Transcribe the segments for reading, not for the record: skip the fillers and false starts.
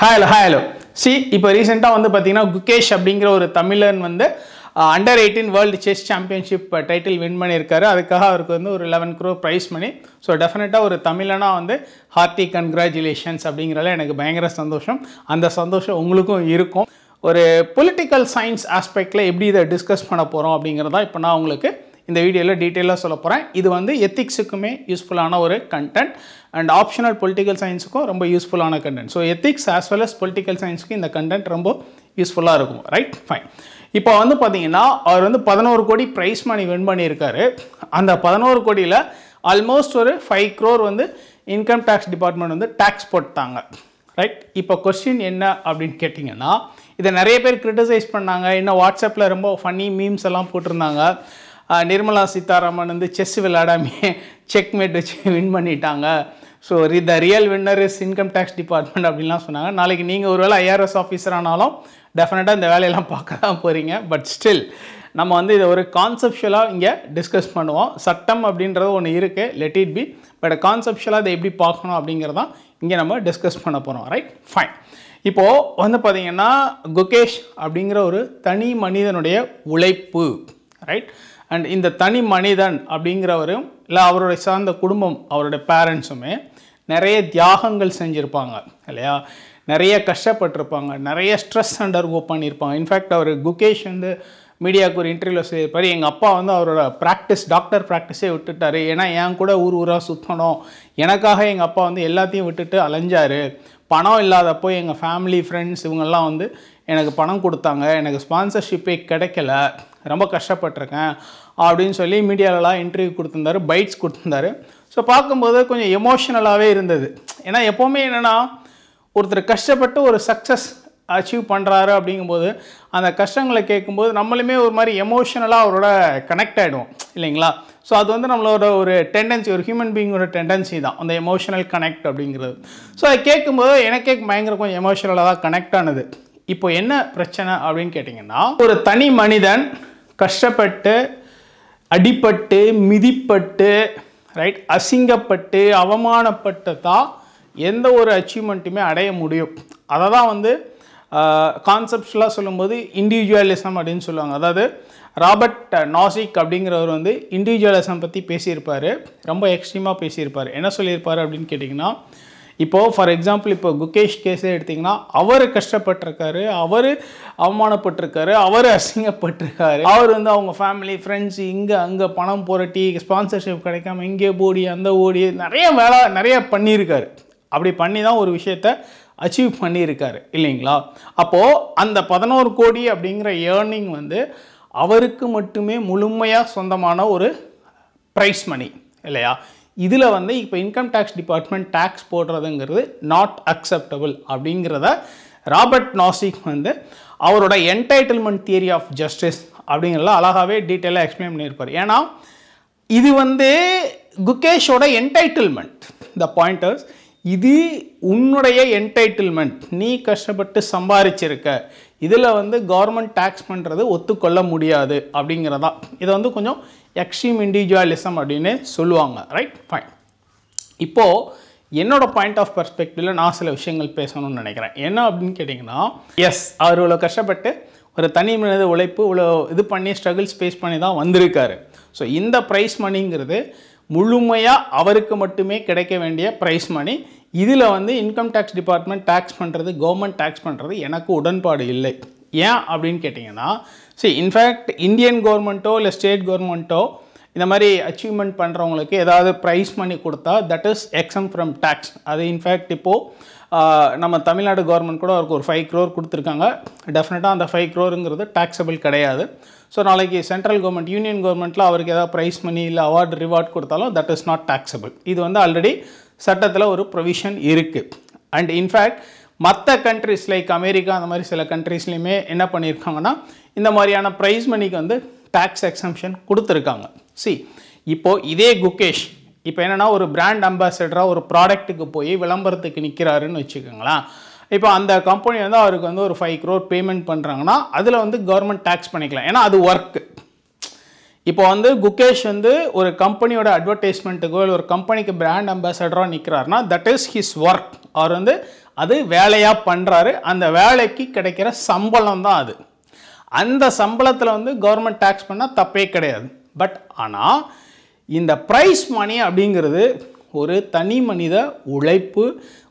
Hello. See, இப்போ ரீசெண்டா வந்து பாத்தீங்கன்னா குகேஷ் அப்படிங்கிற ஒரு தமிழன் வந்து under 18 world chess championship title win பண்ணியிருக்காரு. அதுக்காக அவருக்கு வந்து ஒரு 11 crore ப்ரைஸ் மணி. ஸோ டெஃபினட்டாக ஒரு தமிழனா வந்து ஹார்ட்டி கங்க்ராச்சுலேஷன்ஸ் அப்படிங்கிறதுல எனக்கு பயங்கர சந்தோஷம். அந்த சந்தோஷம் உங்களுக்கும் இருக்கும். ஒரு பொலிட்டிக்கல் சயின்ஸ் ஆஸ்பெக்டில் எப்படி இதை டிஸ்கஸ் பண்ண போகிறோம் அப்படிங்கிறதா இப்போ நான் உங்களுக்கு இந்த வீடியோவில் டீட்டெயிலாக சொல்ல போகிறேன். இது வந்து எத்திக்ஸுக்குமே யூஸ்ஃபுல்லான ஒரு கண்டென்ட் அண்ட் ஆப்ஷனல் பொலிட்டிக்கல் சயின்ஸுக்கும் ரொம்ப யூஸ்ஃபுல்லான content. So ethics as well as political சயின்ஸுக்கு இந்த கண்டென்ட் ரொம்ப யூஸ்ஃபுல்லாக இருக்கும். Right, fine. இப்போ வந்து பார்த்தீங்கன்னா அவர் வந்து 11 கோடி ப்ரைஸ் மணி வின் பண்ணியிருக்காரு. அந்த 11 கோடியில் ஆல்மோஸ்ட் ஒரு 5 crore வந்து இன்கம் டேக்ஸ் டிபார்ட்மெண்ட் வந்து டேக்ஸ் போட்டாங்க. ரைட், இப்போ கொஸ்டின் என்ன அப்படின்னு கேட்டிங்கன்னா, இதை நிறைய பேர் கிரிட்டிசைஸ் பண்ணாங்க. இன்னும் வாட்ஸ்அப்பில் ரொம்ப ஃபன்னி மீம்ஸ் எல்லாம் போட்டிருந்தாங்க. நிர்மலா சீதாராமன் வந்து செஸ் விளையாடாமே செக்மேட் வச்சு வின் பண்ணிட்டாங்க. So the real winner is income tax department அப்படின்லாம் சொன்னாங்க. நாளைக்கு நீங்கள் ஒருவேளை ஐஆர்எஸ் ஆஃபீஸர் ஆனாலும் டெஃபினட்டாக இந்த வேலையெல்லாம் பார்க்க தான் போகிறீங்க. பட் ஸ்டில் நம்ம வந்து இதை ஒரு கான்செப்ஷுவலாக இங்கே டிஸ்கஸ் பண்ணுவோம். சட்டம் அப்படின்றது ஒன்று இருக்குது, லெட் இட் பி. பட் கான்செப்ஷுவலாக இதை எப்படி பார்க்கணும் அப்படிங்கிறதான் இங்கே நம்ம டிஸ்கஸ் பண்ண போகிறோம். Right, fine. இப்போது வந்து பார்த்திங்கன்னா குகேஷ் அப்படிங்கிற ஒரு தனி மனிதனுடைய உழைப்பு, ரைட், அண்ட் இந்த தனி மனிதன் அப்படிங்கிறவரும் இல்லை அவருடைய சார்ந்த குடும்பம், அவருடைய பேரண்ட்ஸுமே நிறைய தியாகங்கள் செஞ்சுருப்பாங்க இல்லையா, நிறைய கஷ்டப்பட்டிருப்பாங்க, நிறைய ஸ்ட்ரெஸ் அண்டர்கோ பண்ணியிருப்பாங்க. இன்ஃபேக்ட் அவர் குகேஷ் வந்து மீடியாவுக்கு ஒரு இன்டர்வியூவில் சொல்லியிருப்பார், எங்கள் அப்பா வந்து அவரோட டாக்டர் ப்ராக்டிஸே விட்டுட்டார். ஏன்னா என் கூட ஊராக சுற்றணும், எனக்காக எங்கள் அப்பா வந்து எல்லாத்தையும் விட்டுட்டு அலைஞ்சார். பணம் இல்லாதப்போ எங்கள் ஃபேமிலி ஃப்ரெண்ட்ஸ் இவங்கெல்லாம் வந்து எனக்கு பணம் கொடுத்தாங்க, எனக்கு ஸ்பான்சர்ஷிப்பே கிடைக்கல, ரொம்ப கஷ்டப்பட்டிருக்கேன் அப்படின்னு சொல்லி மீடியாலலாம் இன்டர்வியூ கொடுத்துருந்தாரு, பைட்ஸ் கொடுத்துருந்தாரு. ஸோ பார்க்கும்போது கொஞ்சம் எமோஷ்னலாகவே இருந்தது. ஏன்னா எப்போவுமே என்னென்னா ஒருத்தர் கஷ்டப்பட்டு ஒரு சக்ஸஸ் அச்சீவ் பண்ணுறாரு அப்படிங்கும்போது அந்த கஷ்டங்களை கேட்கும்போது நம்மளுமே ஒரு மாதிரி எமோஷ்னலாக அவரோட கனெக்ட் ஆகிடுவோம் இல்லைங்களா. ஸோ அது வந்து நம்மளோட ஒரு டெண்டன்சி, ஒரு ஹியூமன் பீயிங்கோட டெண்டன்சி தான் அந்த எமோஷனல் கனெக்ட் அப்படிங்கிறது. ஸோ அதை கேட்கும்போது எனக்கே பயங்கர கொஞ்சம் எமோஷனலாக தான் கனெக்ட் ஆனது. இப்போ என்ன பிரச்சனை அப்படின்னு கேட்டிங்கன்னா, ஒரு தனி மனிதன் கஷ்டப்பட்டு அடிப்பட்டு மிதிப்பட்டு ரைட் அசிங்கப்பட்டு அவமானப்பட்டு தான் எந்த ஒரு அச்சீவ்மெண்ட்டுமே அடைய முடியும். அதை தான் வந்து கான்செப்ட்ஸ்லாம் சொல்லும்போது இண்டிவிஜுவலிசம் அப்படின்னு சொல்லுவாங்க. அதாவது ராபர்ட் நாசிக் அப்படிங்கிறவர் வந்து இண்டிவிஜுவலிசம் பற்றி பேசியிருப்பார், ரொம்ப எக்ஸ்ட்ரீமாக பேசியிருப்பார். என்ன சொல்லியிருப்பார் அப்படின்னு கேட்டிங்கன்னா, இப்போது ஃபார் எக்ஸாம்பிள் இப்போ குகேஷ் கேஸே எடுத்திங்கன்னா, அவர் கஷ்டப்பட்டிருக்காரு, அவர் அவமானப்பட்டிருக்காரு, அவர் அசிங்கப்பட்டிருக்காரு, அவர் வந்து அவங்க ஃபேமிலி ஃப்ரெண்ட்ஸ் இங்கே அங்கே பணம் புரட்டி ஸ்பான்சர்ஷிப் கிடைக்காம இங்கே ஓடி அந்த ஓடி நிறைய பண்ணியிருக்காரு. அப்படி பண்ணி தான் ஒரு விஷயத்தை அச்சீவ் பண்ணியிருக்காரு இல்லைங்களா. அப்போது அந்த 11 கோடி அப்படிங்கிற ஏர்னிங் வந்து அவருக்கு மட்டுமே முழுமையாக சொந்தமான ஒரு ப்ரைஸ் மணி இல்லையா. இதில் வந்து இப்போ இன்கம் டேக்ஸ் டிபார்ட்மெண்ட் டேக்ஸ் போடுறதுங்கிறது நாட் அக்செப்டபிள் அப்படிங்கிறத ராபர்ட் நாசிக் வந்து அவரோட என்டைட்டில்மெண்ட் தியரி ஆஃப் ஜஸ்டிஸ் அப்படிங்கிறத அழகாகவே டீட்டெயிலாக எக்ஸ்பிளைன் பண்ணியிருப்பார். ஏன்னா இது வந்து குகேஷோட என்டைட்டில்மெண்ட், த பாயிண்டர்ஸ், இது உன்னுடைய என்டைட்டில்மெண்ட், நீ கஷ்டப்பட்டு சம்பாதிச்சிருக்க, இதில் வந்து கவர்மெண்ட் டேக்ஸ் பண்ணுறது ஒத்துக்கொள்ள முடியாது அப்படிங்கிறதா. இதை வந்து கொஞ்சம் எக்ஸ்ட்ரீம் இண்டிவிஜுவலிசம் அப்படின்னு சொல்லுவாங்க. Right, fine. இப்போது என்னோட பாயிண்ட் ஆஃப் பெர்ஸ்பெக்டிவில் நான் சில விஷயங்கள் பேசணும்னு நினைக்கிறேன். என்ன அப்படின்னு கேட்டிங்கன்னா, எஸ் அவர் இவ்வளோ கஷ்டப்பட்டு ஒரு தனி மனித உழைப்பு இவ்வளோ இது பண்ணி ஸ்ட்ரகிள்ஸ் ஃபேஸ் பண்ணி தான் வந்திருக்காரு. ஸோ இந்த ப்ரைஸ் மணிங்கிறது முழுமையாக அவருக்கு மட்டுமே கிடைக்க வேண்டிய ப்ரைஸ் மணி. இதில் வந்து இன்கம் டேக்ஸ் டிபார்ட்மெண்ட் டேக்ஸ் பண்ணுறது, கவர்மெண்ட் டேக்ஸ் பண்ணுறது எனக்கு உடன்பாடு இல்லை. ஏன் அப்படின்னு கேட்டிங்கன்னா, இன்ஃபேக்ட் இந்தியன் கவர்மெண்ட்டோ இல்லை ஸ்டேட் கவர்மெண்ட்டோ இந்த மாதிரி அச்சீவ்மெண்ட் பண்ணுறவங்களுக்கு ஏதாவது ப்ரைஸ் மணி கொடுத்தா that is exempt from tax. அது இன்ஃபேக்ட் இப்போது நம்ம தமிழ்நாடு கவர்மெண்ட் கூட அவருக்கு ஒரு 5 crore கொடுத்துருக்காங்க. டெஃபினட்டாக அந்த 5 crore டேக்ஸபிள் கிடையாது. ஸோ நாளைக்கு சென்ட்ரல் கவர்மெண்ட், யூனியன் கவர்மெண்ட்டில் அவருக்கு ஏதாவது ப்ரைஸ் மணி இல்லை அவார்டு ரிவார்ட் கொடுத்தாலும் தட் இஸ் நாட் டேக்ஸபிள். இது வந்து ஆல்ரெடி சட்டத்தில் ஒரு ப்ரொவிஷன் இருக்குது. அண்ட் இன்ஃபேக்ட் மற்ற கண்ட்ரிஸ் லைக் அமெரிக்கா அந்த மாதிரி சில கண்ட்ரீஸ்லையுமே என்ன பண்ணியிருக்காங்கன்னா இந்த மாதிரியான ப்ரைஸ் மணிக்கு வந்து டேக்ஸ் எக்ஸம்ஷன் கொடுத்துருக்காங்க. இப்போது இதே குகேஷ் இப்போ என்னென்னா ஒரு பிராண்ட் அம்பாசடராக ஒரு ப்ராடக்ட்டுக்கு போய் விளம்பரத்துக்கு நிற்கிறாருன்னு வச்சுக்கோங்களேன். இப்போ அந்த கம்பெனி வந்து அவருக்கு வந்து ஒரு 5 crore பேமெண்ட் பண்ணுறாங்கன்னா அதில் வந்து கவர்மெண்ட் டேக்ஸ் பண்ணிக்கலாம், ஏன்னா அது ஒர்க்கு. இப்போ வந்து குகேஷ் வந்து ஒரு கம்பெனியோட அட்வர்டைஸ்மெண்ட்டுக்கோ இல்லை ஒரு கம்பெனிக்கு பிராண்ட் அம்பாசடராக நிற்கிறாருன்னா தட் இஸ் ஹிஸ் ஒர்க். அவர் வந்து அது வேலையாக பண்ணுறாரு. அந்த வேலைக்கு கிடைக்கிற சம்பளம் தான் அது. அந்த சம்பளத்தில் வந்து கவர்மெண்ட் டேக்ஸ் பண்ணால் தப்பே கிடையாது. பட் ஆனால் இந்த ப்ரைஸ் மணி அப்படிங்கிறது ஒரு தனி மனித உழைப்பு,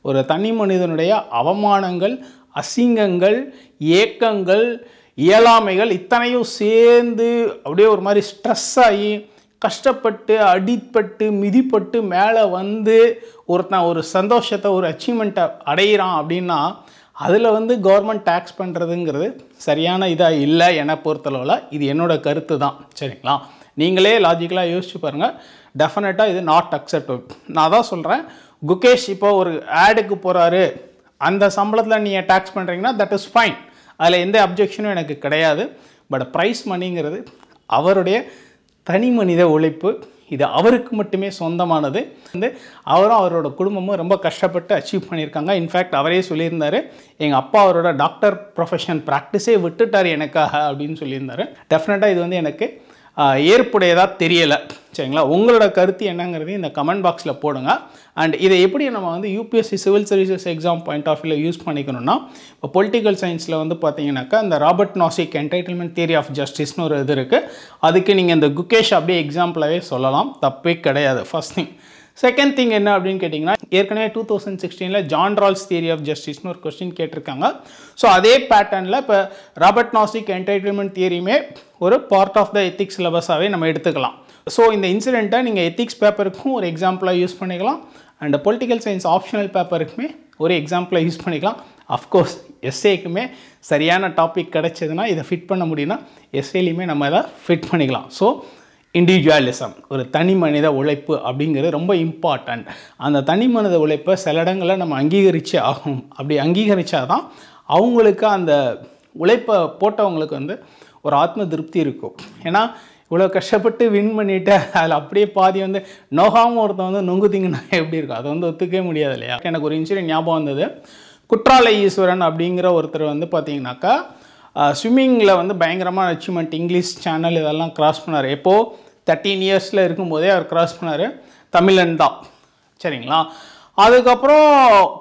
ஒரு தனி மனிதனுடைய அவமானங்கள், அசிங்கங்கள், ஏக்கங்கள், இயலாமைகள் இத்தனையும் சேர்ந்து அப்படியே ஒரு மாதிரி ஸ்ட்ரெஸ் ஆகி கஷ்டப்பட்டு அடிப்பட்டு மிதிப்பட்டு மேலே வந்து ஒருத்தன் ஒரு சந்தோஷத்தை ஒரு அச்சீவ்மெண்ட்டை அடையிறான் அப்படின்னா அதில் வந்து கவர்மெண்ட் டேக்ஸ் பண்ணுறதுங்கிறது சரியான இதாக இல்லை என்னை பொறுத்தளவில். இது என்னோடய கருத்து தான். சரிங்களா? நீங்களே லாஜிக்கலாக யோசிச்சு பாருங்கள். டெஃபினட்டாக இது நாட் அக்செப்டபிள். நான் தான் சொல்கிறேன், குகேஷ் இப்போ ஒரு ஆடுக்கு போகிறாரு, அந்த சம்பளத்தில் நீங்கள் டேக்ஸ் பண்ணுறீங்கன்னா தட் இஸ் ஃபைன், அதில் எந்த அப்ஜெக்ஷனும் எனக்கு கிடையாது. பட் ப்ரைஸ் மணிங்கிறது அவருடைய தனி மனித உழைப்பு, இது அவருக்கு மட்டுமே சொந்தமானது. வந்து அவரும் அவரோட குடும்பமும் ரொம்ப கஷ்டப்பட்டு அச்சீவ் பண்ணியிருக்காங்க. இன்ஃபேக்ட் அவரே சொல்லியிருந்தார், எங்கள் அப்பா அவரோட டாக்டர் ப்ரொஃபஷன் ப்ராக்டிஸே விட்டுட்டார் எனக்காக அப்படின்னு சொல்லியிருந்தார். டெஃபினட்டாக இது வந்து எனக்கு ஏற்புடையதாக தெரியலை. சரிங்களா? உங்களோட கருத்து என்னங்கிறதையும் இந்த கமெண்ட் பாக்ஸில் போடுங்க. அண்ட் இதை எப்படி நம்ம வந்து UPSC civil services exam point of வியூவில் யூஸ் பண்ணிக்கணும்னா, இப்போ பொலிட்டிக்கல் சயின்ஸில் வந்து பார்த்தீங்கன்னாக்கா இந்த Robert Nozick entitlement theory of ஜஸ்டிஸ்னு ஒரு இது இருக்குது. அதுக்கு நீங்கள் இந்த குகேஷ் அப்படியே எக்ஸாம்பிளாகவே சொல்லலாம், தப்பே கிடையாது. First thing. செகண்ட் திங் என்ன அப்படின்னு கேட்டிங்கன்னா, ஏற்கனவே 2016 ஜான் ரால்ஸ் தியரி ஆஃப் ஜஸ்டிஸ்னு ஒரு கொஸ்டின் கேட்டிருக்காங்க. ஸோ அதே பேட்டர்னில் இப்போ ராபர்ட் நாசிக் என்டைட்டில்மெண்ட் தியரியுமே ஒரு பார்ட் ஆஃப் த எத்திக்ஸ் சிலபஸாகவே நம்ம எடுத்துக்கலாம். ஸோ இந்த இன்சிடெண்ட்டை நீங்கள் எத்திக்ஸ் பேப்பருக்கும் ஒரு எக்ஸாம்பிளாக யூஸ் பண்ணிக்கலாம், அண்ட் பொலிட்டிக்கல் சயின்ஸ் ஆப்ஷனல் பேப்பருக்குமே ஒரு எக்ஸாம்பிளாக யூஸ் பண்ணிக்கலாம். அஃப்கோர்ஸ் எஸ்ஏக்குமே சரியான டாபிக் கிடைச்சதுன்னா இதை ஃபிட் பண்ண முடியும்னா எஸ்ஏலையுமே நம்ம இதை ஃபிட் பண்ணிக்கலாம். ஸோ இண்டிவிஜுவலிசம், ஒரு தனி மனித உழைப்பு அப்படிங்கிறது ரொம்ப இம்பார்ட்டண்ட். அந்த தனி மனித உழைப்பை சில இடங்களில் நம்ம அங்கீகரித்து ஆகணும். அப்படி அங்கீகரித்தா தான் அவங்களுக்கு அந்த உழைப்பை போட்டவங்களுக்கு வந்து ஒரு ஆத்ம திருப்தி இருக்கும். ஏன்னா இவ்வளோ கஷ்டப்பட்டு வின் பண்ணிவிட்டு அதில் அப்படியே பாதி வந்து நோகாமல் ஒருத்தன் வந்து நொங்கு திங்குனா எப்படி இருக்கும்? அதை வந்து ஒத்துக்கவே முடியாது இல்லையா? எனக்கு ஒரு இன்சிடென்ட் ஞாபகம் வந்தது. குற்றாலை ஈஸ்வரன் அப்படிங்கிற ஒருத்தர் வந்து பார்த்தீங்கன்னாக்கா ஸ்விம்மிங்கில் வந்து பயங்கரமான அச்சீவ்மெண்ட், இங்கிலீஷ் சேனல் இதெல்லாம் கிராஸ் பண்ணார். எப்போது 13 இயர்ஸில் இருக்கும்போதே அவர் கிராஸ் பண்ணார். தமிழன் தான். சரிங்களா? அதுக்கப்புறம்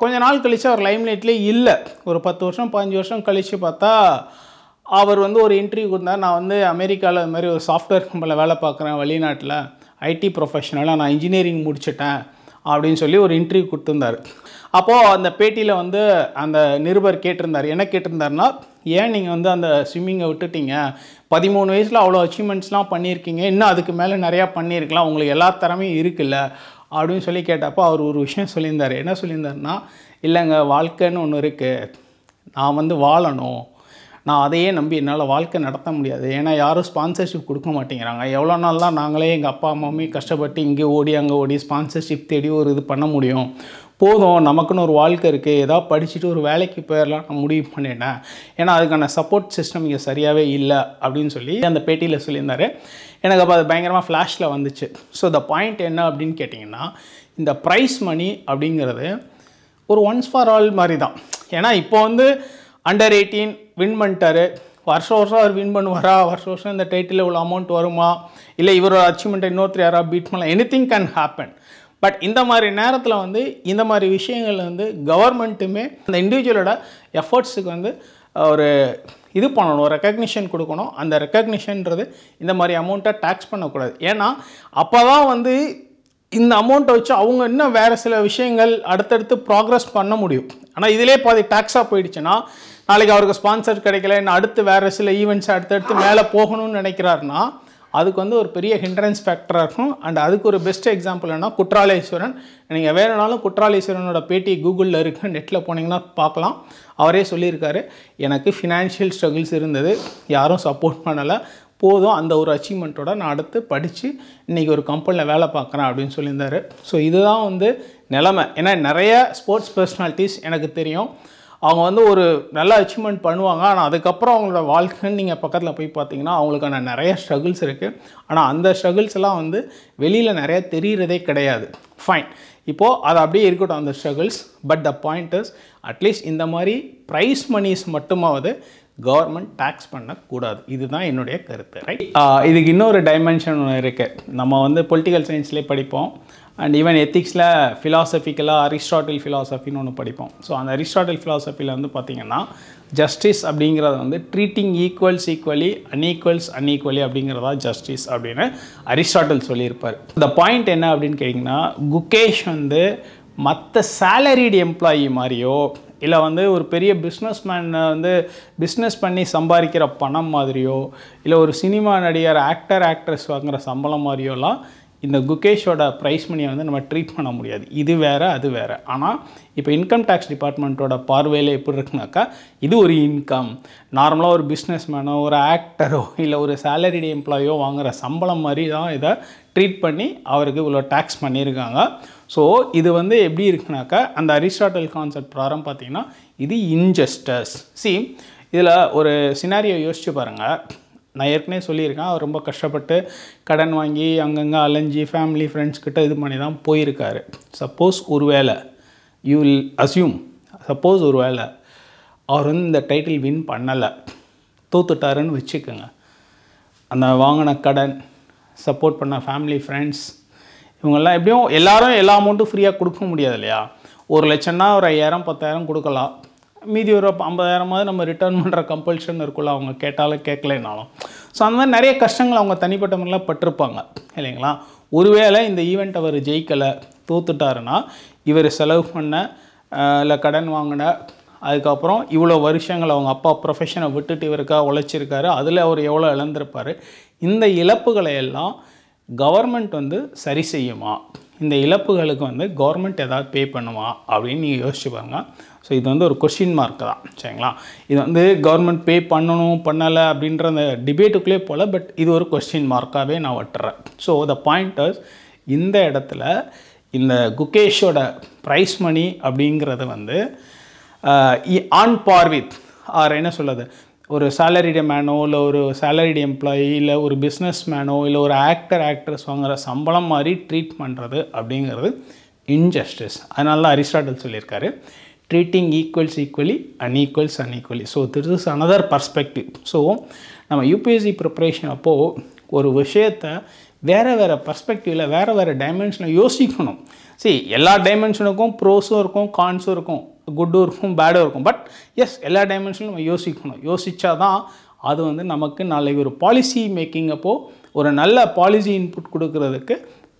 கொஞ்ச நாள் கழித்து அவர் லைம்லைட்லேயே இல்லை. ஒரு 10 வருஷம் 15 வருஷம் கழித்து பார்த்தா அவர் வந்து ஒரு இன்டர்வியூ கொடுத்தார். நான் வந்து அமெரிக்காவில் அது மாதிரி ஒரு சாஃப்ட்வேர் கம்பெனியில் வேலை பார்க்குறேன், வெளிநாட்டில் ஐடி ப்ரொஃபஷனலாக நான் இன்ஜினியரிங் முடிச்சிட்டேன் அப்படின்னு சொல்லி ஒரு இன்டர்வியூ கொடுத்துருந்தார். அப்போது அந்த பேட்டியில் வந்து அந்த நிருபர் கேட்டிருந்தார், என்ன கேட்டிருந்தாருன்னா, ஏன் நீங்கள் வந்து அந்த ஸ்விம்மிங்கை விட்டுட்டீங்க? 13 வயசில் அவ்வளோ அச்சீவ்மெண்ட்ஸ்லாம் பண்ணியிருக்கீங்க, இன்னும் அதுக்கு மேலே நிறையா பண்ணியிருக்கலாம், உங்களுக்கு எல்லா திறமையும் இருக்குல்ல அப்படின்னு சொல்லி கேட்டப்போ அவர் ஒரு விஷயம் சொல்லியிருந்தார். என்ன சொல்லியிருந்தாருன்னா, இல்லைங்க, வாழ்க்கைன்னு ஒன்று இருக்குது, நான் வந்து வாழணும், நான் அதையே நம்பி என்னால் வாழ்க்கை நடத்த முடியாது. ஏன்னா யாரும் ஸ்பான்சர்ஷிப் கொடுக்க மாட்டேங்கிறாங்க. எவ்வளோ நாள் தான் நாங்களே எங்கள் அப்பா அம்மாவுமே கஷ்டப்பட்டு இங்கே ஓடி அங்கே ஓடி ஸ்பான்சர்ஷிப் தேடி ஒரு இது பண்ண முடியும்? போதும், நமக்குன்னு ஒரு வாழ்க்கை இருக்குது, ஏதாவது படிச்சுட்டு ஒரு வேலைக்கு போயிடலாம் நான் முடிவு பண்ணிட்டேன். ஏன்னா அதுக்கான சப்போர்ட் சிஸ்டம் இங்கே சரியாகவே இல்லை அப்படின்னு சொல்லி அந்த பேட்டியில் சொல்லியிருந்தார். எனக்கு அப்போ அது பயங்கரமாக ஃப்ளாஷில் வந்துச்சு. ஸோ த பாயிண்ட் என்ன அப்படின்னு கேட்டிங்கன்னா, இந்த ப்ரைஸ் மணி அப்படிங்கிறது ஒரு ஒன்ஸ் ஃபார் ஆல் மாதிரி தான். ஏன்னா இப்போ வந்து அண்டர் 18 வின் பண்ணிட்டாரு, வருஷம் அவர் வின் பண்ணுவாரா, வருஷம் இந்த டைட்டில் இவ்வளோ அமௌண்ட் வருமா, இல்லை இவரோட அச்சீவ்மெண்ட்டை இன்னொருத்தர் யாராவது பீட் பண்ணலாம், எனிதிங் கேன் ஹேப்பன். பட் இந்த மாதிரி நேரத்தில் வந்து இந்த மாதிரி விஷயங்கள் வந்து கவர்மெண்ட்டுமே அந்த இண்டிவிஜுவலோட எஃபர்ட்ஸுக்கு வந்து ஒரு இது பண்ணணும், ரெக்கக்னிஷன் கொடுக்கணும். அந்த ரெக்கக்னிஷன்றது இந்த மாதிரி அமௌண்ட்டை டேக்ஸ் பண்ணக்கூடாது. ஏன்னா அப்போ தான் வந்து இந்த அமௌண்ட்டை வச்சு அவங்க இன்னும் வேறு சில விஷயங்கள் அடுத்தடுத்து ப்ராக்ரஸ் பண்ண முடியும். ஆனால் இதிலே பாதி டேக்ஸாக போயிடுச்சுன்னா நாளைக்கு அவருக்கு ஸ்பான்சர் கிடைக்கல, இன்னும் அடுத்து வேறு சில ஈவெண்ட்ஸ் அடுத்தடுத்து மேலே போகணும்னு நினைக்கிறாருன்னா அதுக்கு வந்து ஒரு பெரிய ஹிண்ட்ரன்ஸ் ஃபேக்டராக இருக்கும். அண்ட் அதுக்கு ஒரு பெஸ்ட் எக்ஸாம்பிள் என்ன, குற்றாலேஸ்வரன். நீங்கள் வேணுனாலும் குற்றாலேஸ்வரனோட பேட்டி கூகுளில் இருக்குது, நெட்டில் போனீங்கன்னா பார்க்கலாம். அவரே சொல்லியிருக்காரு, எனக்கு ஃபினான்ஷியல் ஸ்ட்ரகிள்ஸ் இருந்தது, யாரும் சப்போர்ட் பண்ணலை, போதும் அந்த ஒரு அச்சீவ்மெண்ட்டோட நான் அடுத்து படித்து இன்றைக்கி ஒரு கம்பெனியில் வேலை பார்க்குறேன் அப்படின்னு சொல்லியிருந்தார். ஸோ இதுதான் வந்து நிலைமை. ஏன்னா நிறைய ஸ்போர்ட்ஸ் பர்சனாலிட்டிஸ் எனக்கு தெரியும், அவங்க வந்து ஒரு நல்ல அச்சீவ்மெண்ட் பண்ணுவாங்க, ஆனால் அதுக்கப்புறம் அவங்களோட வாழ்க்கைன்னு நீங்கள் பக்கத்தில் போய் பார்த்தீங்கன்னா அவங்களுக்கான நிறைய ஸ்ட்ரகிள்ஸ் இருக்குது. ஆனால் அந்த ஸ்ட்ரகிள்ஸ் எல்லாம் வந்து வெளியில் நிறைய தெரிகிறதே கிடையாது. ஃபைன், இப்போது அது அப்படியே இருக்கட்டும் அந்த struggles. But the point is, at least இந்த மாதிரி ப்ரைஸ் மணிஸ் மட்டுமாவது கவர்மெண்ட் டேக்ஸ் பண்ணக்கூடாது. இதுதான் என்னுடைய கருத்து, ரைட்? இதுக்கு இன்னொரு டைமென்ஷன் ஒன்று இருக்குது. நம்ம வந்து பொலிட்டிக்கல் சயின்ஸ்லேயே படிப்போம், அண்ட் ஈவன் எத்திக்ஸில் ஃபிலாசபிக்கலாக அரிஸ்டாட்டில் ஃபிலாசபின்னு ஒன்று படிப்போம். ஸோ அந்த அரிஸ்டாட்டில் ஃபிலாசபியில் வந்து பார்த்திங்கன்னா ஜஸ்டிஸ் அப்படிங்கிறது வந்து ட்ரீட்டிங் ஈக்குவல்ஸ் ஈக்குவலி அன்ஈக்குவல்ஸ் அன்ஈக்குவலி அப்படிங்கிறதா ஜஸ்டிஸ் அப்படின்னு அரிஸ்டாட்டில் சொல்லியிருப்பார். இந்த பாயிண்ட் என்ன அப்படின்னு கேட்டிங்கன்னா, குகேஷ் வந்து மற்ற சேலரிடு எம்ப்ளாயி மாதிரியோ இல்லை வந்து ஒரு பெரிய பிஸ்னஸ்மேனை வந்து பிஸ்னஸ் பண்ணி சம்பாதிக்கிற பணம் மாதிரியோ இல்லை ஒரு சினிமா நடிகர் ஆக்ட்ரஸ் வாங்குகிற சம்பளம் மாதிரியோலாம் இந்த குகேஷோட ப்ரைஸ் மணியை வந்து நம்ம ட்ரீட் பண்ண முடியாது. இது வேறு அது வேறு. ஆனால் இப்போ இன்கம் டேக்ஸ் டிபார்ட்மெண்ட்டோட பார்வையில் எப்படி இருக்குனாக்கா, இது ஒரு இன்கம். நார்மலாக ஒரு பிஸ்னஸ்மேனோ ஒரு ஆக்டரோ இல்லை ஒரு சேலரிடு எம்ப்ளாயோ வாங்குகிற சம்பளம் மாதிரி தான் இதை ட்ரீட் பண்ணி அவருக்கு இவ்வளோ டேக்ஸ் பண்ணியிருக்காங்க. ஸோ இது வந்து எப்படி இருக்குனாக்கா, அந்த அரிஸ்டாட்டில் கான்செப்ட் பிரகாரம் பார்த்திங்கன்னா இது இன்ஜஸ்டிஸ். இதில் ஒரு சினாரியோ யோசிச்சு பாருங்கள். நான் ஏற்கனவே சொல்லியிருக்கேன், அவர் ரொம்ப கஷ்டப்பட்டு கடன் வாங்கி அங்கங்கே அலைஞ்சி ஃபேமிலி ஃப்ரெண்ட்ஸ்கிட்ட இது பண்ணி தான் போயிருக்காரு. சப்போஸ் ஒரு வேளை யூ வில் அஸ்யூம், சப்போஸ் ஒரு வேளை அவர் வந்து இந்த டைட்டில் வின் பண்ணலை, தோத்துட்டாருன்னு வச்சுக்கோங்க. அந்த வாங்கின கடன், சப்போர்ட் பண்ண ஃபேமிலி ஃப்ரெண்ட்ஸ், இவங்கெல்லாம் எப்படியும் எல்லாரும் எல்லா அமௌண்ட்டும் ஃப்ரீயாக கொடுக்க முடியாது இல்லையா? 1 லட்சம்னா ஒரு 5000 10,000 கொடுக்கலாம். மீதி ஒரு 50,000 நம்ம ரிட்டர்ன் பண்ணுற கம்பல்ஷன் இருக்குல்ல, அவங்க கேட்டாலும் கேட்கலைனாலும். ஸோ அந்த மாதிரி நிறைய கஷ்டங்கள் அவங்க தனிப்பட்ட முறையில் பட்டிருப்பாங்க இல்லைங்களா? ஒருவேளை இந்த ஈவெண்ட் அவர் ஜெயிக்கலை, தோத்துட்டாருன்னா, இவர் செலவு பண்ண இல்லை கடன் வாங்கின, அதுக்கப்புறம் இவ்வளோ வருஷங்கள் அவங்க அப்பா ப்ரொஃபஷனை விட்டுட்டு இவருக்காக உழைச்சிருக்காரு, அதில் அவர் எவ்வளோ இழந்திருப்பார். இந்த இழப்புகளை எல்லாம் கவர்மெண்ட் வந்து சரி செய்யுமா? இந்த இழப்புகளுக்கு வந்து கவர்மெண்ட் ஏதாவது பே பண்ணுமா அப்படின்னு நீங்கள் யோசிச்சு பாருங்க. ஸோ இது வந்து ஒரு கொஸ்டின் மார்க் தான், சரிங்களா? இது வந்து கவர்மெண்ட் பே பண்ணணும் பண்ணலை அப்படின்ற அந்த டிபேட்டுக்குள்ளே போல், பட் இது ஒரு கொஸ்டின் மார்க்காகவே நான் விட்டுறேன். ஸோ த பாயிண்ட் இஸ், இந்த இடத்துல இந்த குகேஷோட ப்ரைஸ் மணி அப்படிங்கிறது வந்து ஆன் பார் வித் ஆர் என்ன சொல்லுது, ஒரு சேலரிடு மேனோ இல்லை ஒரு சேலரிடு எம்ப்ளாயி இல்லை ஒரு பிஸ்னஸ் மேனோ இல்லை ஒரு ஆக்ட்ரஸ் வாங்குகிற சம்பளம் மாதிரி ட்ரீட் பண்ணுறது அப்படிங்கிறது இன்ஜஸ்டிஸ். அதனால தான் அரிஸ்டாட்டில் சொல்லியிருக்காரு, treating equals equally unequals unequally. So this is another perspective. So நம்ம யூபிஎஸ்சி ப்ரிப்பரேஷன் அப்போது ஒரு விஷயத்தை வேறு பர்ஸ்பெக்டிவில் வேறு டைமென்ஷனில் யோசிக்கணும். எல்லா டைமென்ஷனுக்கும் ப்ரோஸும் இருக்கும், கான்ஸும் இருக்கும், குட்டும் இருக்கும், பேடும் இருக்கும். பட் எஸ், எல்லா டைமென்ஷனும் நம்ம யோசிக்கணும். யோசித்தா தான் அது வந்து நமக்கு நாளைக்கு ஒரு பாலிசி மேக்கிங் அப்போது ஒரு நல்ல பாலிசி இன்புட் கொடுக்கறதுக்கு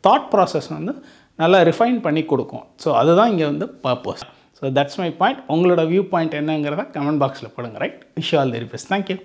தாட் ப்ராசஸ் வந்து நல்லா ரிஃபைன் பண்ணி கொடுக்கும். ஸோ அதுதான் இங்கே வந்து purpose. So that's my point. உங்களோட வியூ பாயிண்ட் என்னங்கிறத கமெண்ட் பாக்ஸில் போடுங்க, right? Wish all the best. Thank you.